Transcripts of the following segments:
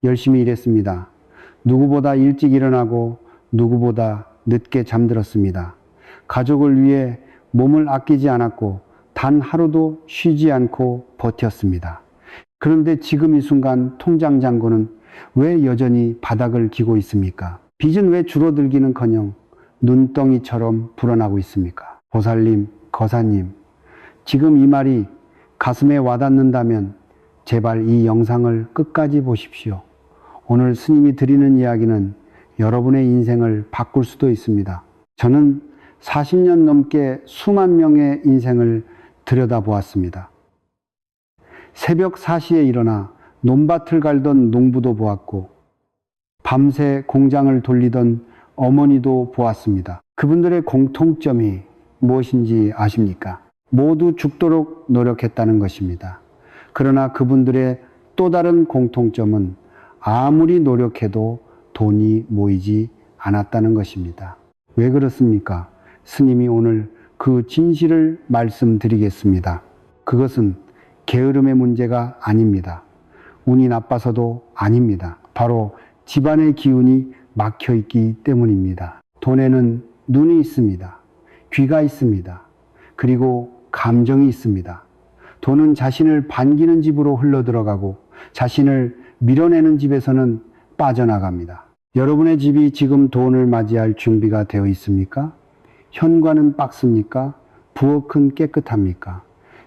열심히 일했습니다. 누구보다 일찍 일어나고 누구보다 늦게 잠들었습니다. 가족을 위해 몸을 아끼지 않았고 단 하루도 쉬지 않고 버텼습니다. 그런데 지금 이 순간 통장 잔고는 왜 여전히 바닥을 기고 있습니까? 빚은 왜 줄어들기는커녕 눈덩이처럼 불어나고 있습니까? 보살님, 거사님, 지금 이 말이 가슴에 와닿는다면 제발 이 영상을 끝까지 보십시오. 오늘 스님이 드리는 이야기는 여러분의 인생을 바꿀 수도 있습니다. 저는 40년 넘게 수만 명의 인생을 들여다보았습니다. 새벽 4시에 일어나 논밭을 갈던 농부도 보았고 밤새 공장을 돌리던 어머니도 보았습니다. 그분들의 공통점이 무엇인지 아십니까? 모두 죽도록 노력했다는 것입니다. 그러나 그분들의 또 다른 공통점은 아무리 노력해도 돈이 모이지 않았다는 것입니다. 왜 그렇습니까? 스님이 오늘 그 진실을 말씀드리겠습니다. 그것은 게으름의 문제가 아닙니다. 운이 나빠서도 아닙니다. 바로 집안의 기운이 막혀 있기 때문입니다. 돈에는 눈이 있습니다. 귀가 있습니다. 그리고 감정이 있습니다. 돈은 자신을 반기는 집으로 흘러들어가고 자신을 밀어내는 집에서는 빠져나갑니다. 여러분의 집이 지금 돈을 맞이할 준비가 되어 있습니까? 현관은 박습니까? 부엌은 깨끗합니까?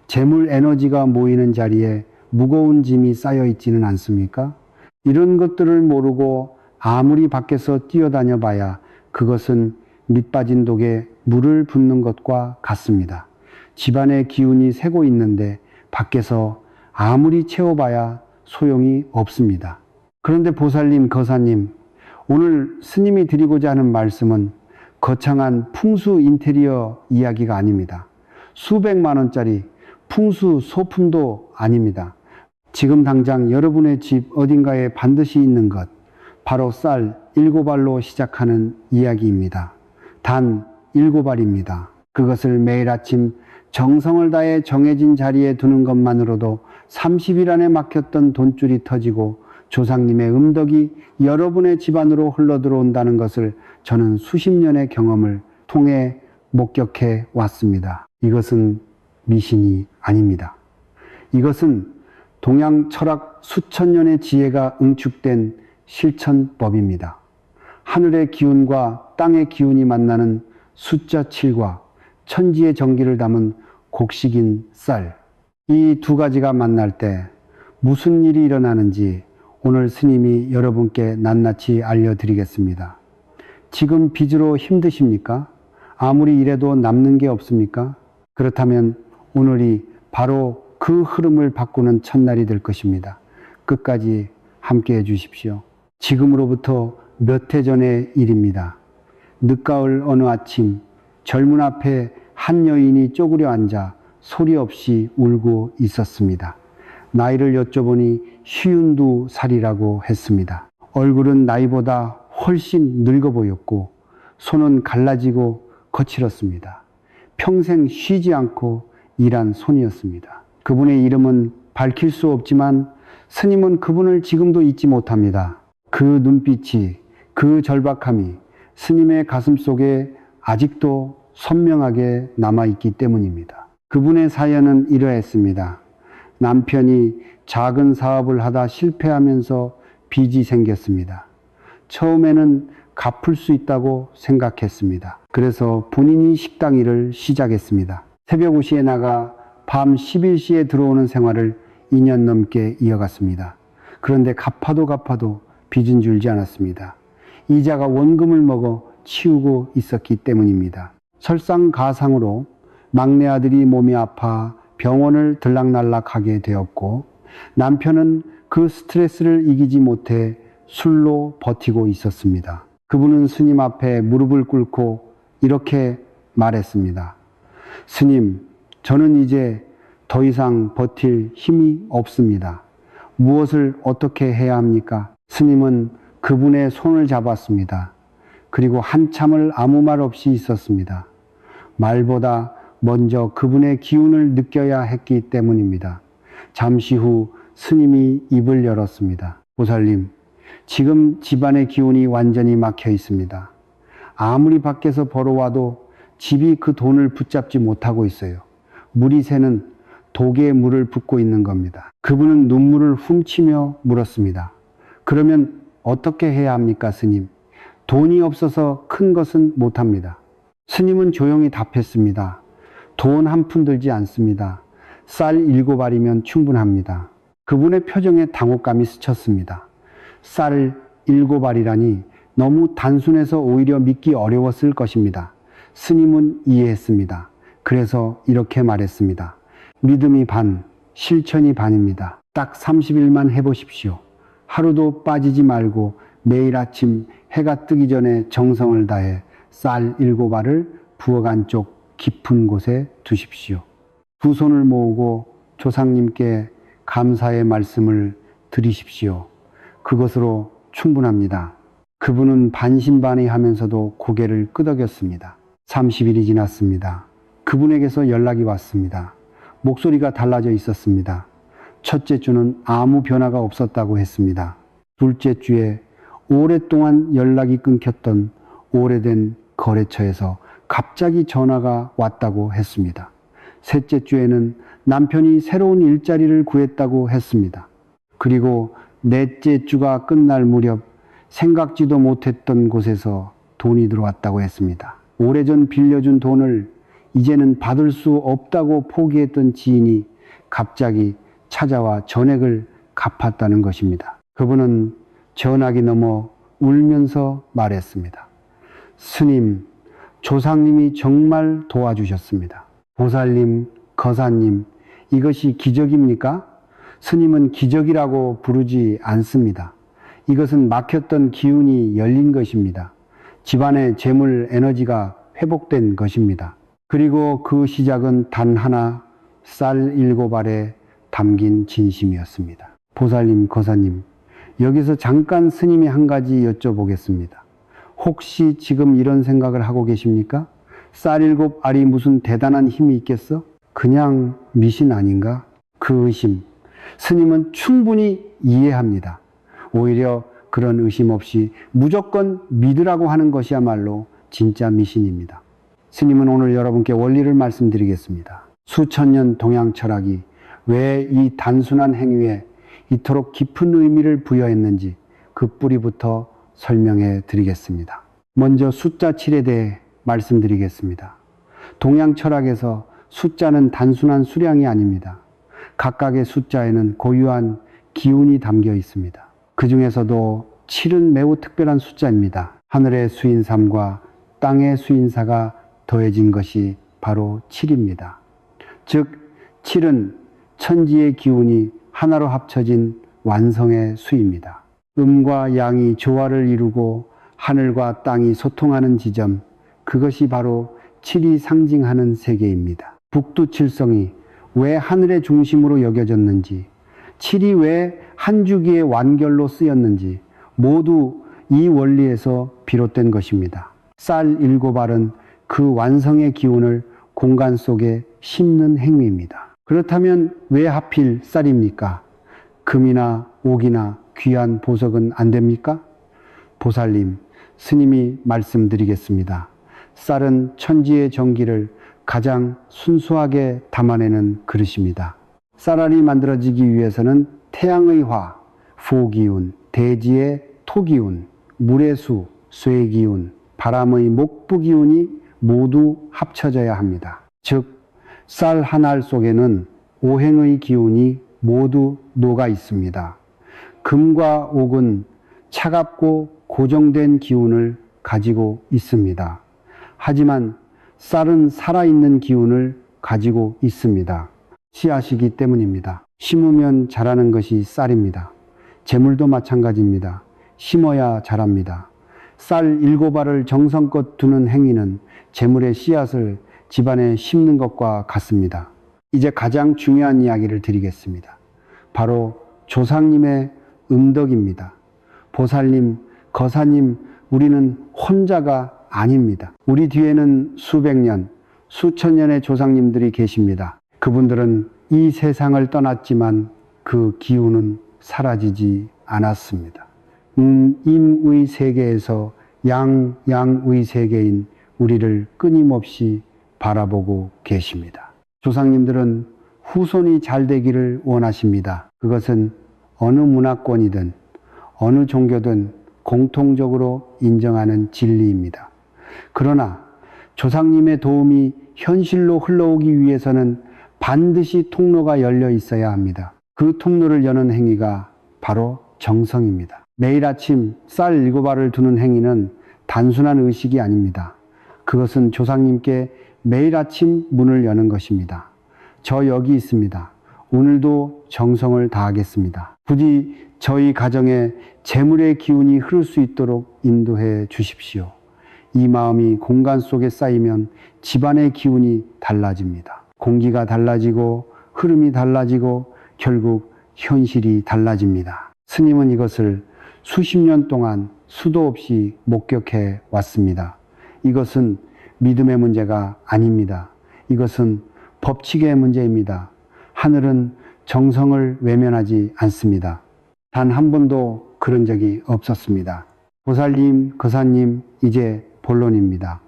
재물 에너지가 모이는 자리에 무거운 짐이 쌓여 있지는 않습니까? 이런 것들을 모르고 아무리 밖에서 뛰어다녀 봐야 그것은 밑빠진 독에 물을 붓는 것과 같습니다. 집안의 기운이 새고 있는데 밖에서 아무리 채워봐야 소용이 없습니다. 그런데 보살님, 거사님, 오늘 스님이 드리고자 하는 말씀은 거창한 풍수 인테리어 이야기가 아닙니다. 수백만 원짜리 풍수 소품도 아닙니다. 지금 당장 여러분의 집 어딘가에 반드시 있는 것, 바로 쌀 7알로 시작하는 이야기입니다. 단 7알입니다. 그것을 매일 아침 정성을 다해 정해진 자리에 두는 것만으로도 30일 안에 막혔던 돈줄이 터지고 조상님의 음덕이 여러분의 집안으로 흘러들어온다는 것을 저는 수십 년의 경험을 통해 목격해 왔습니다. 이것은 미신이 아닙니다. 이것은 동양 철학 수천 년의 지혜가 응축된 실천법입니다. 하늘의 기운과 땅의 기운이 만나는 숫자 7과 천지의 정기를 담은 곡식인 쌀, 이 두 가지가 만날 때 무슨 일이 일어나는지 오늘 스님이 여러분께 낱낱이 알려드리겠습니다. 지금 빚으로 힘드십니까? 아무리 일해도 남는 게 없습니까? 그렇다면 오늘이 바로 그 흐름을 바꾸는 첫날이 될 것입니다. 끝까지 함께 해주십시오. 지금으로부터 몇 해 전의 일입니다. 늦가을 어느 아침 젊은 앞에 한 여인이 쪼그려 앉아 소리 없이 울고 있었습니다. 나이를 여쭤보니 52살이라고 했습니다. 얼굴은 나이보다 훨씬 늙어 보였고 손은 갈라지고 거칠었습니다. 평생 쉬지 않고 일한 손이었습니다. 그분의 이름은 밝힐 수 없지만 스님은 그분을 지금도 잊지 못합니다. 그 눈빛이, 그 절박함이 스님의 가슴 속에 아직도 선명하게 남아있기 때문입니다. 그분의 사연은 이러했습니다. 남편이 작은 사업을 하다 실패하면서 빚이 생겼습니다. 처음에는 갚을 수 있다고 생각했습니다. 그래서 본인이 식당 일을 시작했습니다. 새벽 5시에 나가 밤 11시에 들어오는 생활을 2년 넘게 이어갔습니다. 그런데 갚아도 빚은 줄지 않았습니다. 이자가 원금을 먹어 치우고 있었기 때문입니다. 설상가상으로 막내 아들이 몸이 아파 병원을 들락날락하게 되었고 남편은 그 스트레스를 이기지 못해 술로 버티고 있었습니다. 그분은 스님 앞에 무릎을 꿇고 이렇게 말했습니다. 스님, 저는 이제 더 이상 버틸 힘이 없습니다. 무엇을 어떻게 해야 합니까? 스님은 그분의 손을 잡았습니다. 그리고 한참을 아무 말 없이 있었습니다. 말보다 먼저 그분의 기운을 느껴야 했기 때문입니다. 잠시 후 스님이 입을 열었습니다. 보살님, 지금 집안의 기운이 완전히 막혀 있습니다. 아무리 밖에서 벌어와도 집이 그 돈을 붙잡지 못하고 있어요. 물이 새는 독에 물을 붓고 있는 겁니다. 그분은 눈물을 훔치며 물었습니다. 그러면 어떻게 해야 합니까, 스님? 돈이 없어서 큰 것은 못합니다. 스님은 조용히 답했습니다. 돈 한 푼 들지 않습니다. 쌀 7알이면 충분합니다. 그분의 표정에 당혹감이 스쳤습니다. 쌀 7알이라니 너무 단순해서 오히려 믿기 어려웠을 것입니다. 스님은 이해했습니다. 그래서 이렇게 말했습니다. 믿음이 반, 실천이 반입니다. 딱 30일만 해보십시오. 하루도 빠지지 말고 매일 아침 해가 뜨기 전에 정성을 다해 쌀 7알을 부엌 안쪽 깊은 곳에 두십시오. 두 손을 모으고 조상님께 감사의 말씀을 드리십시오. 그것으로 충분합니다. 그분은 반신반의하면서도 고개를 끄덕였습니다. 30일이 지났습니다. 그분에게서 연락이 왔습니다. 목소리가 달라져 있었습니다. 첫째 주는 아무 변화가 없었다고 했습니다. 둘째 주에 오랫동안 연락이 끊겼던 오래된 거래처에서 갑자기 전화가 왔다고 했습니다. 셋째 주에는 남편이 새로운 일자리를 구했다고 했습니다. 그리고 넷째 주가 끝날 무렵 생각지도 못했던 곳에서 돈이 들어왔다고 했습니다. 오래전 빌려준 돈을 이제는 받을 수 없다고 포기했던 지인이 갑자기 찾아와 전액을 갚았다는 것입니다. 그분은 전화기 넘어 울면서 말했습니다. 스님, 조상님이 정말 도와주셨습니다. 보살님, 거사님, 이것이 기적입니까? 스님은 기적이라고 부르지 않습니다. 이것은 막혔던 기운이 열린 것입니다. 집안의 재물 에너지가 회복된 것입니다. 그리고 그 시작은 단 하나, 쌀 7알에 담긴 진심이었습니다. 보살님, 거사님, 여기서 잠깐 스님이 한 가지 여쭤보겠습니다. 혹시 지금 이런 생각을 하고 계십니까? 쌀 7알이 무슨 대단한 힘이 있겠어? 그냥 미신 아닌가? 그 의심, 스님은 충분히 이해합니다. 오히려 그런 의심 없이 무조건 믿으라고 하는 것이야말로 진짜 미신입니다. 스님은 오늘 여러분께 원리를 말씀드리겠습니다. 수천 년 동양 철학이 왜 이 단순한 행위에 이토록 깊은 의미를 부여했는지 그 뿌리부터 설명해 드리겠습니다. 먼저 숫자 7에 대해 말씀드리겠습니다. 동양 철학에서 숫자는 단순한 수량이 아닙니다. 각각의 숫자에는 고유한 기운이 담겨 있습니다. 그 중에서도 7은 매우 특별한 숫자입니다. 하늘의 수인삼과 땅의 수인사가 더해진 것이 바로 7입니다. 즉 7은 천지의 기운이 하나로 합쳐진 완성의 수입니다. 음과 양이 조화를 이루고 하늘과 땅이 소통하는 지점, 그것이 바로 7이 상징하는 세계입니다. 북두칠성이 왜 하늘의 중심으로 여겨졌는지, 7이 왜 한 주기의 완결로 쓰였는지 모두 이 원리에서 비롯된 것입니다. 쌀 7알은 그 완성의 기운을 공간 속에 심는 행위입니다. 그렇다면 왜 하필 쌀입니까? 금이나 옥이나 귀한 보석은 안 됩니까? 보살님, 스님이 말씀드리겠습니다. 쌀은 천지의 정기를 가장 순수하게 담아내는 그릇입니다. 쌀알이 만들어지기 위해서는 태양의 화, 포기운, 대지의 토기운, 물의 수, 쇠기운, 바람의 목부기운이 모두 합쳐져야 합니다. 즉, 쌀 한 알 속에는 오행의 기운이 모두 녹아 있습니다. 금과 옥은 차갑고 고정된 기운을 가지고 있습니다. 하지만 쌀은 살아있는 기운을 가지고 있습니다. 씨앗이기 때문입니다. 심으면 자라는 것이 쌀입니다. 재물도 마찬가지입니다. 심어야 자랍니다. 쌀 7알을 정성껏 두는 행위는 재물의 씨앗을 집안에 심는 것과 같습니다. 이제 가장 중요한 이야기를 드리겠습니다. 바로 조상님의 음덕입니다. 보살님, 거사님, 우리는 혼자가 아닙니다. 우리 뒤에는 수백 년, 수천 년의 조상님들이 계십니다. 그분들은 이 세상을 떠났지만 그 기운은 사라지지 않았습니다. 임의 세계에서 양의 세계인 우리를 끊임없이 바라보고 계십니다. 조상님들은 후손이 잘 되기를 원하십니다. 그것은 어느 문화권이든 어느 종교든 공통적으로 인정하는 진리입니다. 그러나 조상님의 도움이 현실로 흘러오기 위해서는 반드시 통로가 열려 있어야 합니다. 그 통로를 여는 행위가 바로 정성입니다. 매일 아침 쌀 7알을 두는 행위는 단순한 의식이 아닙니다. 그것은 조상님께 매일 아침 문을 여는 것입니다. 저 여기 있습니다. 오늘도 정성을 다하겠습니다. 부디 저희 가정에 재물의 기운이 흐를 수 있도록 인도해 주십시오. 이 마음이 공간 속에 쌓이면 집안의 기운이 달라집니다. 공기가 달라지고 흐름이 달라지고 결국 현실이 달라집니다. 스님은 이것을 수십 년 동안 수도 없이 목격해 왔습니다. 이것은 믿음의 문제가 아닙니다. 이것은 법칙의 문제입니다. 하늘은 정성을 외면하지 않습니다. 단 한 번도 그런 적이 없었습니다. 보살님, 거사님, 이제 본론입니다.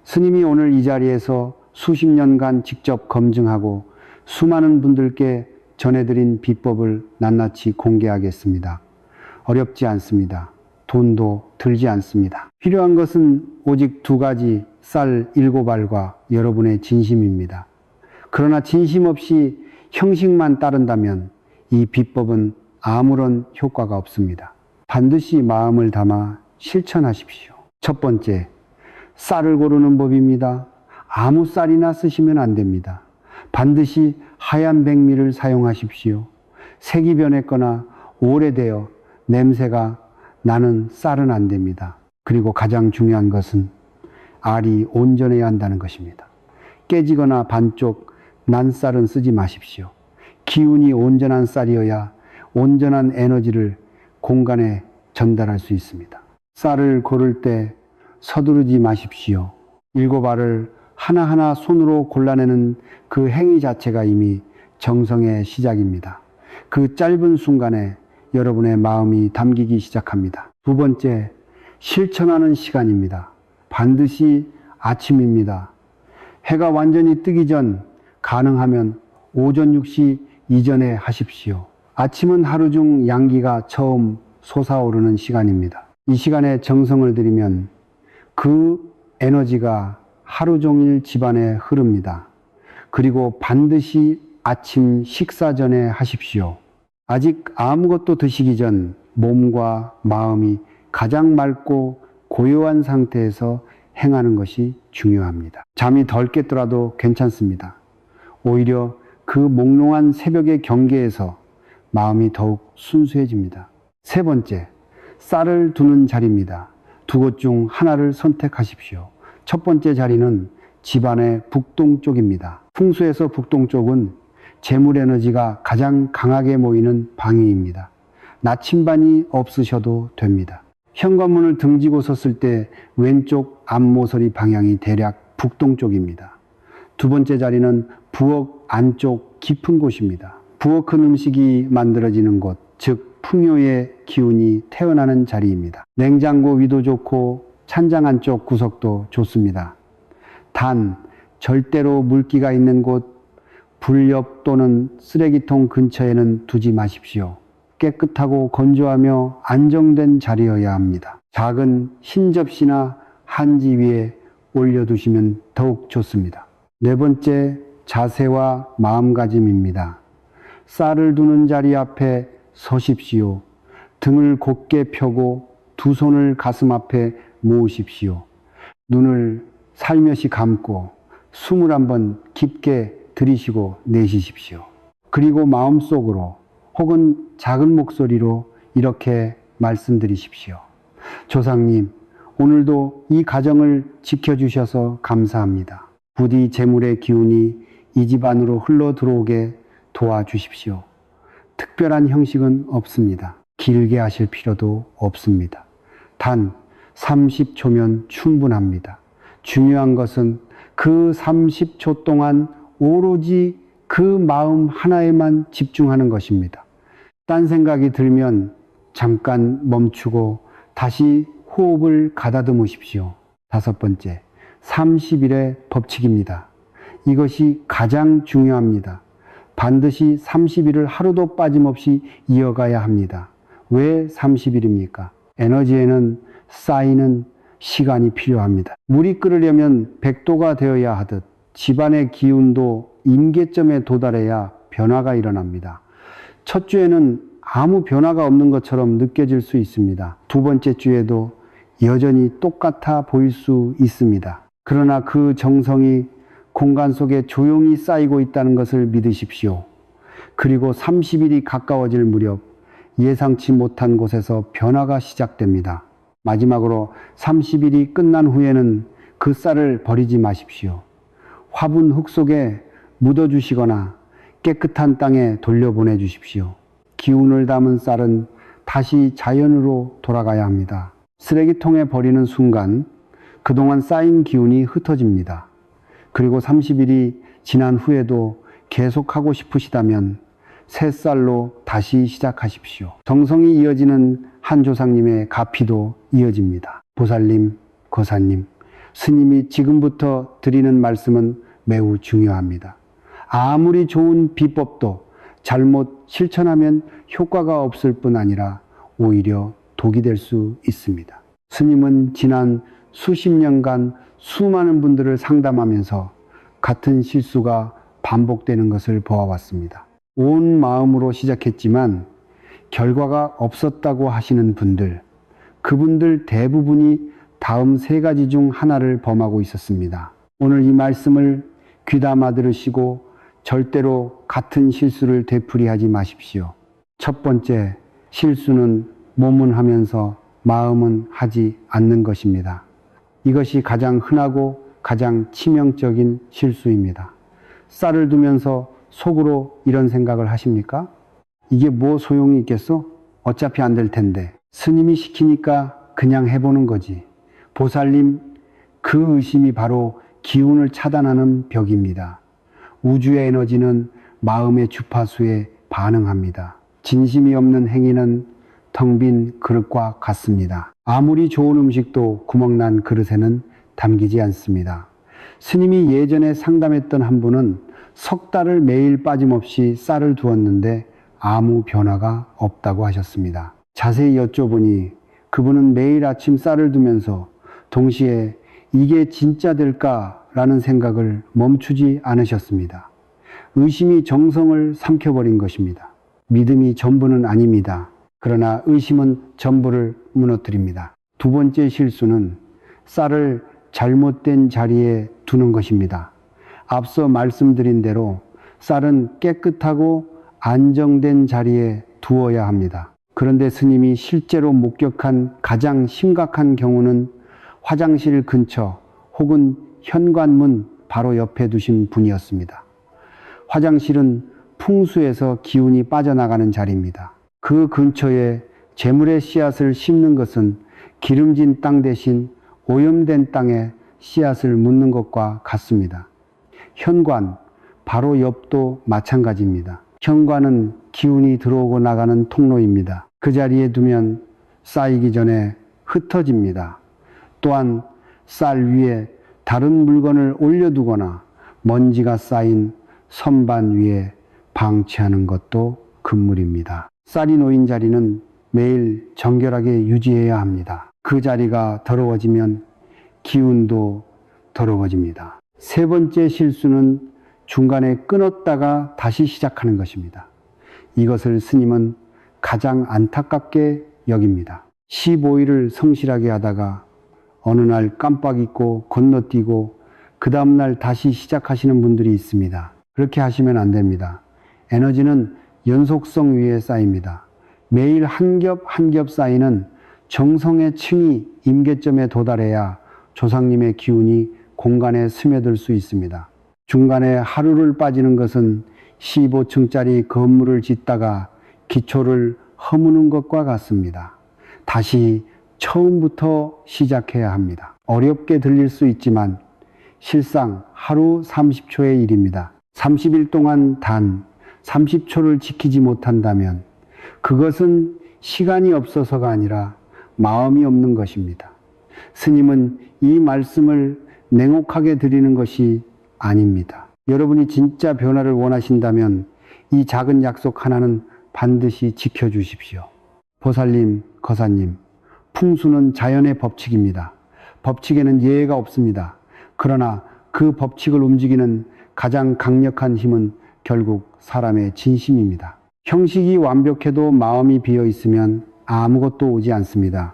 스님이 오늘 이 자리에서 수십 년간 직접 검증하고 수많은 분들께 전해드린 비법을 낱낱이 공개하겠습니다. 어렵지 않습니다. 돈도 들지 않습니다. 필요한 것은 오직 2가지 쌀 7알과 여러분의 진심입니다. 그러나 진심 없이 형식만 따른다면 이 비법은 아무런 효과가 없습니다. 반드시 마음을 담아 실천하십시오. 첫 번째, 쌀을 고르는 법입니다. 아무 쌀이나 쓰시면 안 됩니다. 반드시 하얀 백미를 사용하십시오. 색이 변했거나 오래되어 냄새가 나는 쌀은 안 됩니다. 그리고 가장 중요한 것은 알이 온전해야 한다는 것입니다. 깨지거나 반쪽 난 쌀은 쓰지 마십시오. 기운이 온전한 쌀이어야 온전한 에너지를 공간에 전달할 수 있습니다. 쌀을 고를 때 서두르지 마십시오. 7알을 하나하나 손으로 골라내는 그 행위 자체가 이미 정성의 시작입니다. 그 짧은 순간에 여러분의 마음이 담기기 시작합니다. 두 번째, 실천하는 시간입니다. 반드시 아침입니다. 해가 완전히 뜨기 전 가능하면 오전 6시 이전에 하십시오. 아침은 하루 중 양기가 처음 솟아오르는 시간입니다. 이 시간에 정성을 들이면 그 에너지가 하루 종일 집안에 흐릅니다. 그리고 반드시 아침 식사 전에 하십시오. 아직 아무것도 드시기 전 몸과 마음이 가장 맑고 고요한 상태에서 행하는 것이 중요합니다. 잠이 덜 깼더라도 괜찮습니다. 오히려 그 몽롱한 새벽의 경계에서 마음이 더욱 순수해집니다. 세 번째, 쌀을 두는 자리입니다. 2곳 중 하나를 선택하십시오. 첫 번째 자리는 집안의 북동쪽입니다. 풍수에서 북동쪽은 재물 에너지가 가장 강하게 모이는 방위입니다. 나침반이 없으셔도 됩니다. 현관문을 등지고 섰을 때 왼쪽 앞모서리 방향이 대략 북동쪽입니다. 두 번째 자리는 부엌 안쪽 깊은 곳입니다. 부엌은 음식이 만들어지는 곳, 즉 풍요의 기운이 태어나는 자리입니다. 냉장고 위도 좋고 찬장 안쪽 구석도 좋습니다. 단 절대로 물기가 있는 곳, 불 옆 또는 쓰레기통 근처에는 두지 마십시오. 깨끗하고 건조하며 안정된 자리여야 합니다. 작은 흰 접시나 한지 위에 올려두시면 더욱 좋습니다. 네 번째, 자세와 마음가짐입니다. 쌀을 두는 자리 앞에 서십시오. 등을 곧게 펴고 두 손을 가슴 앞에 모으십시오. 눈을 살며시 감고 숨을 한번 깊게 들이쉬고 내쉬십시오. 그리고 마음속으로 혹은 작은 목소리로 이렇게 말씀드리십시오. 조상님, 오늘도 이 가정을 지켜주셔서 감사합니다. 부디 재물의 기운이 이 집안으로 흘러 들어오게 도와주십시오. 특별한 형식은 없습니다. 길게 하실 필요도 없습니다. 단 30초면 충분합니다. 중요한 것은 그 30초 동안 오로지 그 마음 하나에만 집중하는 것입니다. 딴 생각이 들면 잠깐 멈추고 다시 호흡을 가다듬으십시오. 5번째, 30일의 법칙입니다. 이것이 가장 중요합니다. 반드시 30일을 하루도 빠짐없이 이어가야 합니다. 왜 30일입니까? 에너지에는 쌓이는 시간이 필요합니다. 물이 끓으려면 100도가 되어야 하듯 집안의 기운도 임계점에 도달해야 변화가 일어납니다. 첫 주에는 아무 변화가 없는 것처럼 느껴질 수 있습니다. 두 번째 주에도 여전히 똑같아 보일 수 있습니다. 그러나 그 정성이 공간 속에 조용히 쌓이고 있다는 것을 믿으십시오. 그리고 30일이 가까워질 무렵 예상치 못한 곳에서 변화가 시작됩니다. 마지막으로 30일이 끝난 후에는 그 쌀을 버리지 마십시오. 화분 흙 속에 묻어주시거나 깨끗한 땅에 돌려보내 주십시오. 기운을 담은 쌀은 다시 자연으로 돌아가야 합니다. 쓰레기통에 버리는 순간 그동안 쌓인 기운이 흩어집니다. 그리고 30일이 지난 후에도 계속하고 싶으시다면 새 쌀로 다시 시작하십시오. 정성이 이어지는 한 조상님의 가피도 이어집니다. 보살님, 거사님, 스님이 지금부터 드리는 말씀은 매우 중요합니다. 아무리 좋은 비법도 잘못 실천하면 효과가 없을 뿐 아니라 오히려 독이 될 수 있습니다. 스님은 지난 수십 년간 수많은 분들을 상담하면서 같은 실수가 반복되는 것을 보아왔습니다. 온 마음으로 시작했지만 결과가 없었다고 하시는 분들, 그분들 대부분이 다음 3가지 중 하나를 범하고 있었습니다. 오늘 이 말씀을 귀담아 들으시고 절대로 같은 실수를 되풀이하지 마십시오. 첫 번째, 실수는 몸은 하면서 마음은 하지 않는 것입니다. 이것이 가장 흔하고 가장 치명적인 실수입니다. 쌀을 두면서 속으로 이런 생각을 하십니까? 이게 뭐 소용이 있겠어? 어차피 안 될 텐데. 스님이 시키니까 그냥 해보는 거지. 보살님, 그 의심이 바로 기운을 차단하는 벽입니다. 우주의 에너지는 마음의 주파수에 반응합니다. 진심이 없는 행위는 텅 빈 그릇과 같습니다. 아무리 좋은 음식도 구멍난 그릇에는 담기지 않습니다. 스님이 예전에 상담했던 한 분은 석 달을 매일 빠짐없이 쌀을 두었는데 아무 변화가 없다고 하셨습니다. 자세히 여쭤보니 그분은 매일 아침 쌀을 두면서 동시에 이게 진짜 될까라는 생각을 멈추지 않으셨습니다. 의심이 정성을 삼켜버린 것입니다. 믿음이 전부는 아닙니다. 그러나 의심은 전부를 무너뜨립니다. 두 번째 실수는 쌀을 잘못된 자리에 두는 것입니다. 앞서 말씀드린 대로 쌀은 깨끗하고 안정된 자리에 두어야 합니다. 그런데 스님이 실제로 목격한 가장 심각한 경우는 화장실 근처 혹은 현관문 바로 옆에 두신 분이었습니다. 화장실은 풍수에서 기운이 빠져나가는 자리입니다. 그 근처에 재물의 씨앗을 심는 것은 기름진 땅 대신 오염된 땅에 씨앗을 묻는 것과 같습니다. 현관, 바로 옆도 마찬가지입니다. 현관은 기운이 들어오고 나가는 통로입니다. 그 자리에 두면 쌓이기 전에 흩어집니다. 또한 쌀 위에 다른 물건을 올려두거나 먼지가 쌓인 선반 위에 방치하는 것도 금물입니다. 쌀이 놓인 자리는 매일 정결하게 유지해야 합니다. 그 자리가 더러워지면 기운도 더러워집니다. 세 번째 실수는 중간에 끊었다가 다시 시작하는 것입니다. 이것을 스님은 가장 안타깝게 여깁니다. 15일을 성실하게 하다가 어느 날 깜빡 잊고 건너뛰고 그 다음날 다시 시작하시는 분들이 있습니다. 그렇게 하시면 안 됩니다. 에너지는 연속성 위에 쌓입니다. 매일 한 겹 한 겹 쌓이는 정성의 층이 임계점에 도달해야 조상님의 기운이 공간에 스며들 수 있습니다. 중간에 하루를 빠지는 것은 15층짜리 건물을 짓다가 기초를 허무는 것과 같습니다. 다시 처음부터 시작해야 합니다. 어렵게 들릴 수 있지만 실상 하루 30초의 일입니다. 30일 동안 단 30초를 지키지 못한다면 그것은 시간이 없어서가 아니라 마음이 없는 것입니다. 스님은 이 말씀을 냉혹하게 드리는 것이 아닙니다. 여러분이 진짜 변화를 원하신다면 이 작은 약속 하나는 반드시 지켜주십시오. 보살님, 거사님, 풍수는 자연의 법칙입니다. 법칙에는 예외가 없습니다. 그러나 그 법칙을 움직이는 가장 강력한 힘은 결국 사람의 진심입니다. 형식이 완벽해도 마음이 비어 있으면 아무것도 오지 않습니다.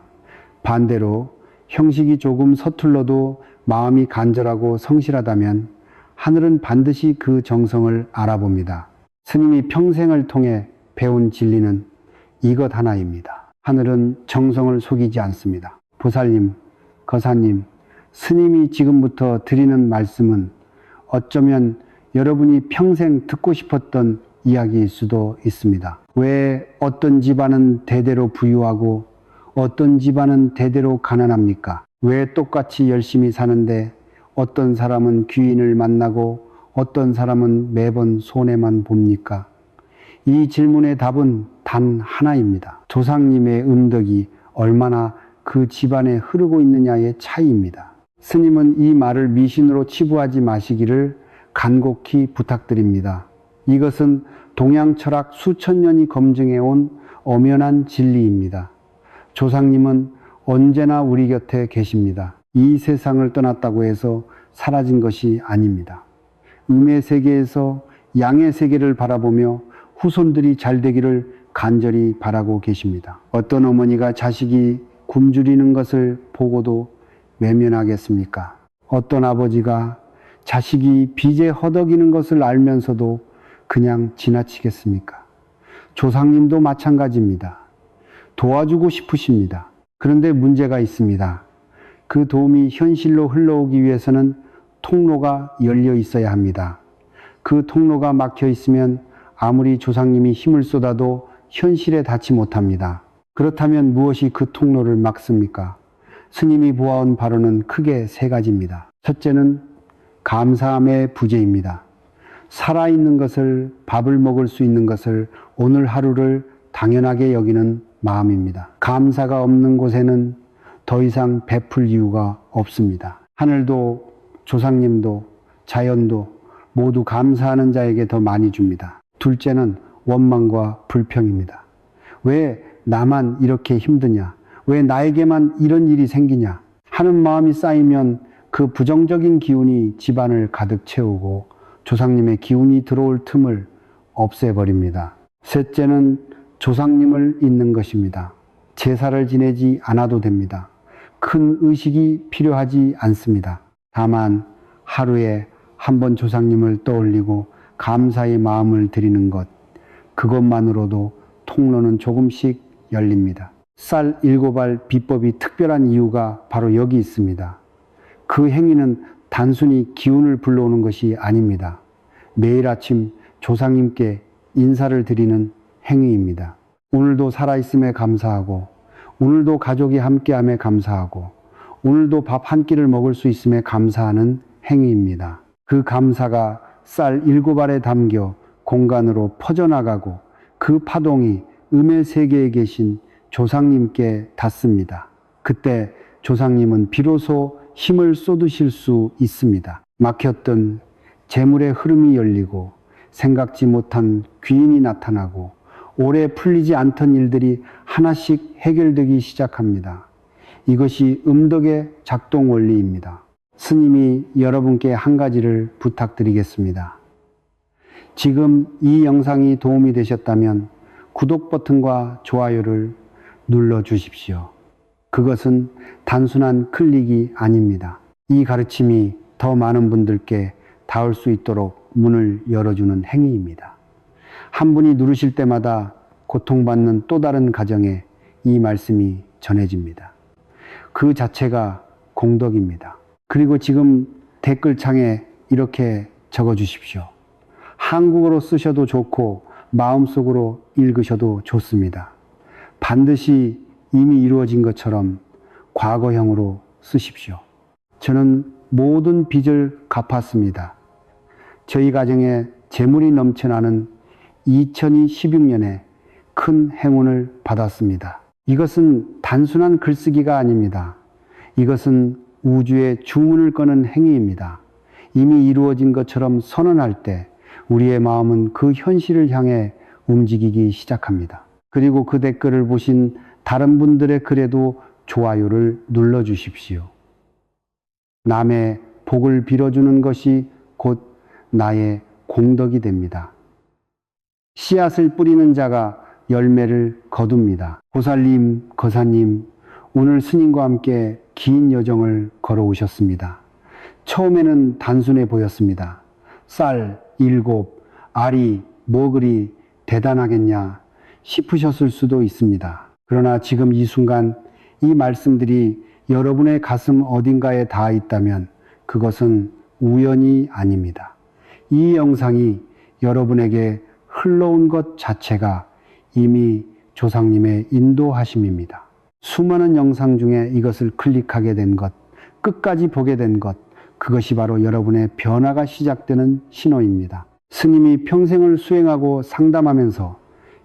반대로 형식이 조금 서툴러도 마음이 간절하고 성실하다면 하늘은 반드시 그 정성을 알아봅니다. 스님이 평생을 통해 배운 진리는 이것 하나입니다. 하늘은 정성을 속이지 않습니다. 보살님, 거사님, 스님이 지금부터 드리는 말씀은 어쩌면 여러분이 평생 듣고 싶었던 이야기일 수도 있습니다. 왜 어떤 집안은 대대로 부유하고 어떤 집안은 대대로 가난합니까? 왜 똑같이 열심히 사는데 어떤 사람은 귀인을 만나고 어떤 사람은 매번 손해만 봅니까? 이 질문의 답은 단 하나입니다. 조상님의 음덕이 얼마나 그 집안에 흐르고 있느냐의 차이입니다. 스님은 이 말을 미신으로 치부하지 마시기를 간곡히 부탁드립니다. 이것은 동양 철학 수천 년이 검증해온 엄연한 진리입니다. 조상님은 언제나 우리 곁에 계십니다. 이 세상을 떠났다고 해서 사라진 것이 아닙니다. 음의 세계에서 양의 세계를 바라보며 후손들이 잘 되기를 간절히 바라고 계십니다. 어떤 어머니가 자식이 굶주리는 것을 보고도 외면하겠습니까? 어떤 아버지가 자식이 빚에 허덕이는 것을 알면서도 그냥 지나치겠습니까? 조상님도 마찬가지입니다. 도와주고 싶으십니다. 그런데 문제가 있습니다. 그 도움이 현실로 흘러오기 위해서는 통로가 열려 있어야 합니다. 그 통로가 막혀 있으면 아무리 조상님이 힘을 쏟아도 현실에 닿지 못합니다. 그렇다면 무엇이 그 통로를 막습니까? 스님이 보아온 바로는 크게 세 가지입니다. 첫째는 감사함의 부재입니다. 살아있는 것을, 밥을 먹을 수 있는 것을, 오늘 하루를 당연하게 여기는 마음입니다. 감사가 없는 곳에는 더 이상 베풀 이유가 없습니다. 하늘도 조상님도 자연도 모두 감사하는 자에게 더 많이 줍니다. 둘째는 원망과 불평입니다. 왜 나만 이렇게 힘드냐? 왜 나에게만 이런 일이 생기냐? 하는 마음이 쌓이면 그 부정적인 기운이 집안을 가득 채우고 조상님의 기운이 들어올 틈을 없애버립니다. 셋째는 조상님을 잊는 것입니다. 제사를 지내지 않아도 됩니다. 큰 의식이 필요하지 않습니다. 다만 하루에 한 번 조상님을 떠올리고 감사의 마음을 드리는 것, 그것만으로도 통로는 조금씩 열립니다. 쌀 7알 비법이 특별한 이유가 바로 여기 있습니다. 그 행위는 단순히 기운을 불러오는 것이 아닙니다. 매일 아침 조상님께 인사를 드리는 행위입니다. 오늘도 살아있음에 감사하고, 오늘도 가족이 함께함에 감사하고, 오늘도 밥 한 끼를 먹을 수 있음에 감사하는 행위입니다. 그 감사가 쌀 7알에 담겨 공간으로 퍼져나가고 그 파동이 음의 세계에 계신 조상님께 닿습니다. 그때 조상님은 비로소 힘을 쏟으실 수 있습니다. 막혔던 재물의 흐름이 열리고 생각지 못한 귀인이 나타나고 오래 풀리지 않던 일들이 하나씩 해결되기 시작합니다. 이것이 음덕의 작동 원리입니다. 스님이 여러분께 한 가지를 부탁드리겠습니다. 지금 이 영상이 도움이 되셨다면 구독 버튼과 좋아요를 눌러 주십시오. 그것은 단순한 클릭이 아닙니다. 이 가르침이 더 많은 분들께 닿을 수 있도록 문을 열어주는 행위입니다. 한 분이 누르실 때마다 고통받는 또 다른 가정에 이 말씀이 전해집니다. 그 자체가 공덕입니다. 그리고 지금 댓글창에 이렇게 적어 주십시오. 한국어로 쓰셔도 좋고 마음속으로 읽으셔도 좋습니다. 반드시 이미 이루어진 것처럼 과거형으로 쓰십시오. 저는 모든 빚을 갚았습니다. 저희 가정에 재물이 넘쳐나는 2016년에 큰 행운을 받았습니다. 이것은 단순한 글쓰기가 아닙니다. 이것은 우주의 주문을 거는 행위입니다. 이미 이루어진 것처럼 선언할 때 우리의 마음은 그 현실을 향해 움직이기 시작합니다. 그리고 그 댓글을 보신 다른 분들의 글에도 좋아요를 눌러주십시오. 남의 복을 빌어주는 것이 곧 나의 공덕이 됩니다. 씨앗을 뿌리는 자가 열매를 거둡니다. 보살님, 거사님, 오늘 스님과 함께 긴 여정을 걸어오셨습니다. 처음에는 단순해 보였습니다. 쌀 7, 알이 뭐 그리 대단하겠냐 싶으셨을 수도 있습니다. 그러나 지금 이 순간 이 말씀들이 여러분의 가슴 어딘가에 닿아 있다면 그것은 우연이 아닙니다. 이 영상이 여러분에게 흘러온 것 자체가 이미 조상님의 인도하심입니다. 수많은 영상 중에 이것을 클릭하게 된 것, 끝까지 보게 된 것, 그것이 바로 여러분의 변화가 시작되는 신호입니다. 스님이 평생을 수행하고 상담하면서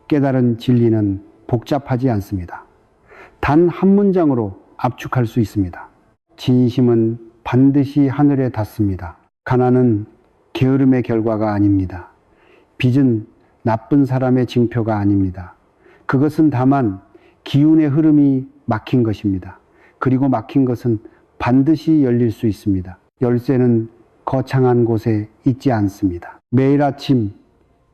깨달은 진리는 복잡하지 않습니다. 단 한 문장으로 압축할 수 있습니다. 진심은 반드시 하늘에 닿습니다. 가난은 게으름의 결과가 아닙니다. 빚은 나쁜 사람의 징표가 아닙니다. 그것은 다만 기운의 흐름이 막힌 것입니다. 그리고 막힌 것은 반드시 열릴 수 있습니다. 열쇠는 거창한 곳에 있지 않습니다. 매일 아침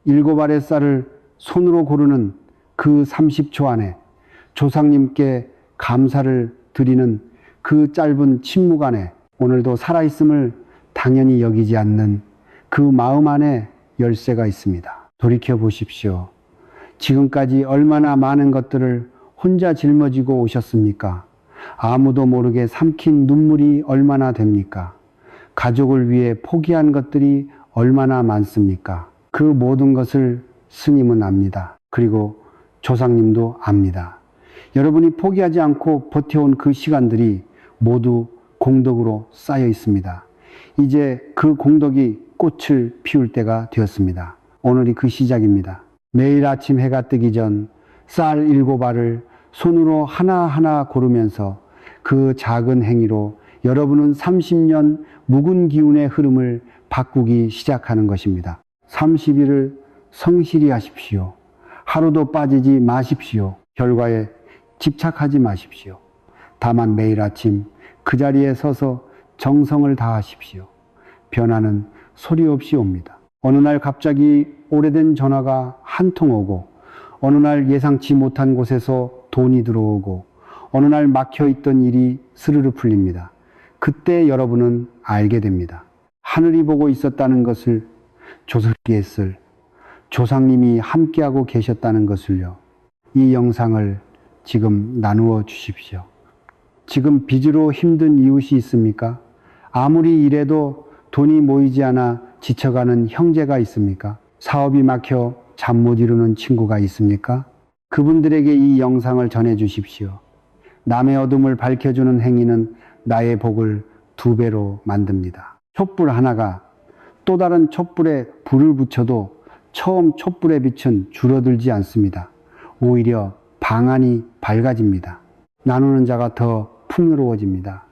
7알의 쌀을 손으로 고르는 그 30초 안에 조상님께 감사를 드리는 그 짧은 침묵 안에 오늘도 살아있음을 당연히 여기지 않는 그 마음 안에 열쇠가 있습니다. 돌이켜 보십시오. 지금까지 얼마나 많은 것들을 혼자 짊어지고 오셨습니까? 아무도 모르게 삼킨 눈물이 얼마나 됩니까? 가족을 위해 포기한 것들이 얼마나 많습니까? 그 모든 것을 스님은 압니다. 그리고 조상님도 압니다. 여러분이 포기하지 않고 버텨온 그 시간들이 모두 공덕으로 쌓여 있습니다. 이제 그 공덕이 꽃을 피울 때가 되었습니다. 오늘이 그 시작입니다. 매일 아침 해가 뜨기 전 쌀 7알을 손으로 하나하나 고르면서 그 작은 행위로 여러분은 30년 묵은 기운의 흐름을 바꾸기 시작하는 것입니다. 30일을 성실히 하십시오. 하루도 빠지지 마십시오. 결과에 집착하지 마십시오. 다만 매일 아침 그 자리에 서서 정성을 다하십시오. 변화는 소리 없이 옵니다. 어느 날 갑자기 오래된 전화가 한 통 오고, 어느 날 예상치 못한 곳에서 돈이 들어오고, 어느 날 막혀있던 일이 스르르 풀립니다. 그때 여러분은 알게 됩니다. 하늘이 보고 있었다는 것을, 조슬기에 쓸 조상님이 함께하고 계셨다는 것을요. 이 영상을 지금 나누어 주십시오. 지금 빚으로 힘든 이웃이 있습니까? 아무리 일해도 돈이 모이지 않아 지쳐가는 형제가 있습니까? 사업이 막혀 잠 못 이루는 친구가 있습니까? 그분들에게 이 영상을 전해 주십시오. 남의 어둠을 밝혀주는 행위는 나의 복을 2배로 만듭니다. 촛불 하나가 또 다른 촛불에 불을 붙여도 처음 촛불의 빛은 줄어들지 않습니다. 오히려 방안이 밝아집니다. 나누는 자가 더 풍요로워집니다.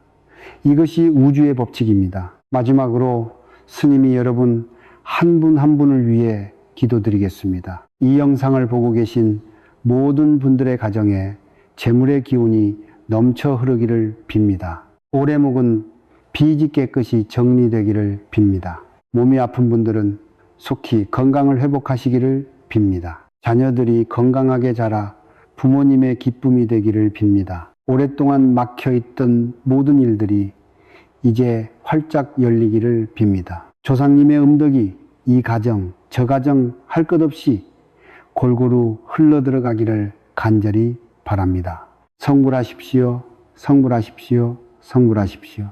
이것이 우주의 법칙입니다. 마지막으로 스님이 여러분 한 분 한 분을 위해 기도드리겠습니다. 이 영상을 보고 계신 모든 분들의 가정에 재물의 기운이 넘쳐 흐르기를 빕니다. 오래 묵은 빚이 깨끗이 정리되기를 빕니다. 몸이 아픈 분들은 속히 건강을 회복하시기를 빕니다. 자녀들이 건강하게 자라 부모님의 기쁨이 되기를 빕니다. 오랫동안 막혀있던 모든 일들이 이제 활짝 열리기를 빕니다. 조상님의 음덕이 이 가정, 저 가정 할 것 없이 골고루 흘러들어가기를 간절히 바랍니다. 성불하십시오. 성불하십시오. 성불하십시오.